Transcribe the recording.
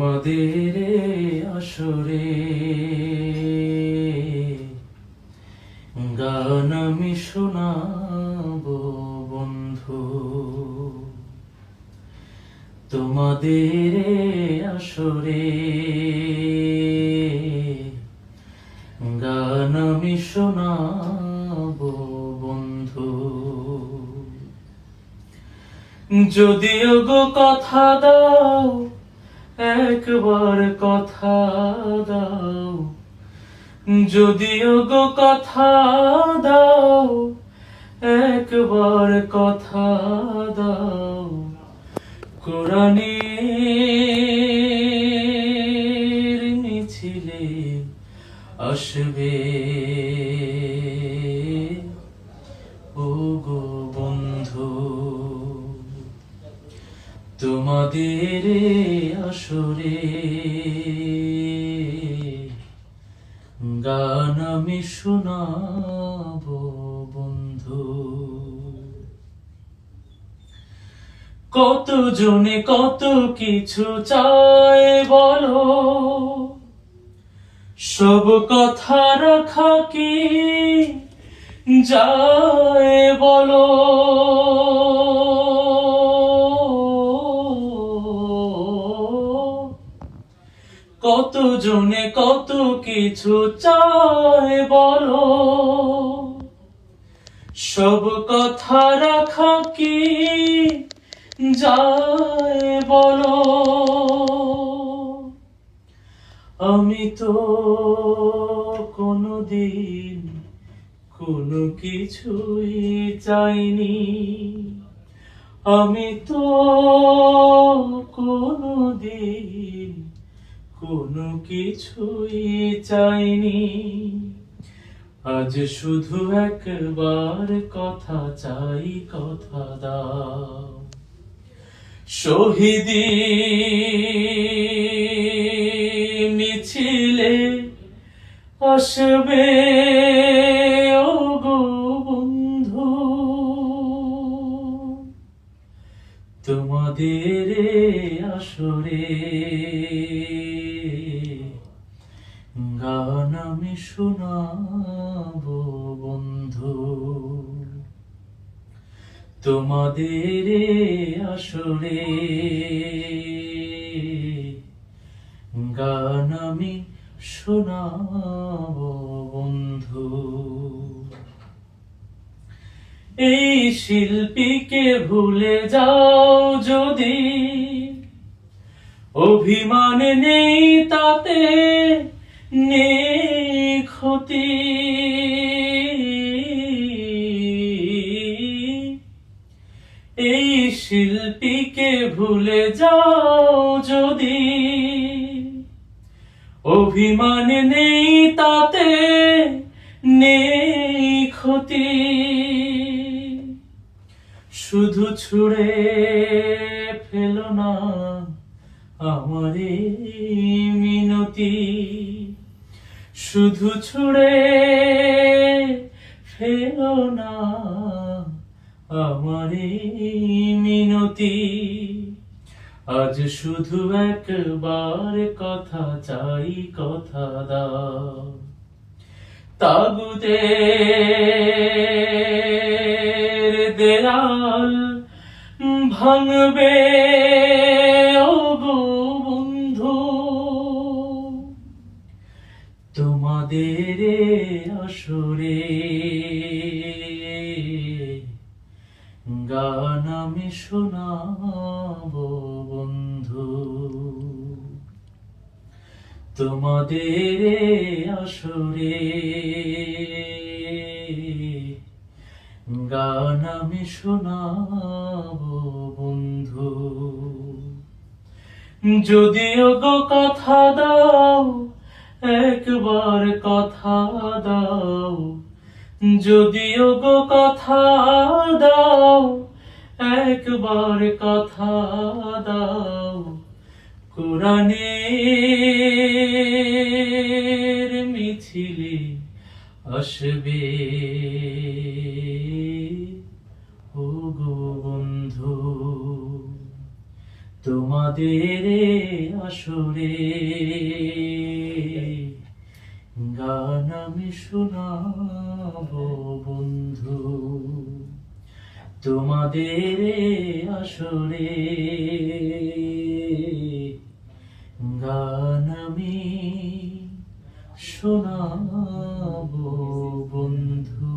তোমাদের আসরে গান আমি শোনাবো বন্ধু, তোমাদের আসরে গান আমি শোনাবো বন্ধু। যদিও গো কথা দাও, একবার কথা দাও, যদিও গো কথা দাও, একবার কথা দাও, কোরআনের মিছিলে আসবে ও গো বন্ধু, তোমাদের আসরে গান আমি শোনাবো বন্ধু। কত জনে কত কিছু চায় বলো, সব কথা রাখা কি যায় বলো। কত জনে কত কিছু চায় বলো, সব কথা রাখা কি যায় বলো। আমি তো কোনোদিন কোনো কিছুই চাইনি, আমি তো কোনোদিন কোনো কিছুই চাইনি। আজ শুধু একবার কথা চাই, কথা দাও। শহীদি মিছিলে আসবে ও গো বন্ধু, তোমাদের আসরে গান আমি শোনাবো বন্ধু, তোমাদের আসরে গান আমি শোনাবো বন্ধু। এই শিল্পীকে ভুলে যাও যদি, অভিমান নেই তাতে নেই ক্ষতি। এই শিল্পীকে ভুলে যাও যদি, অভিমান নেই তাতে নেই ক্ষতি। শুধু ছুঁড়ে ফেলো না আমার এই মিনতি, শুধু ছুঁড়ে ফেলো না আমার এই মিনতি। আজ শুধু একবার কথা চাই, কথা দাও। তাগুতের দেয়াল ভাঙবে ও গো বন্ধু, তোমাদের আসরে গান আমি শোনাবো বন্ধু, তোমাদের আসরে গান আমি শোনাবো বন্ধু। যদিও গো কথা দাও, একবার কথা দাও, যদিও গো কথা দাও, একবার কথা দাও, কোরআনের মিছিলে আসবে ও গো বন্ধু, তোমাদের আসরে গান আমি শোনাবো বন্ধু, তোমাদের আসরে গান আমি শোনাবো বন্ধু।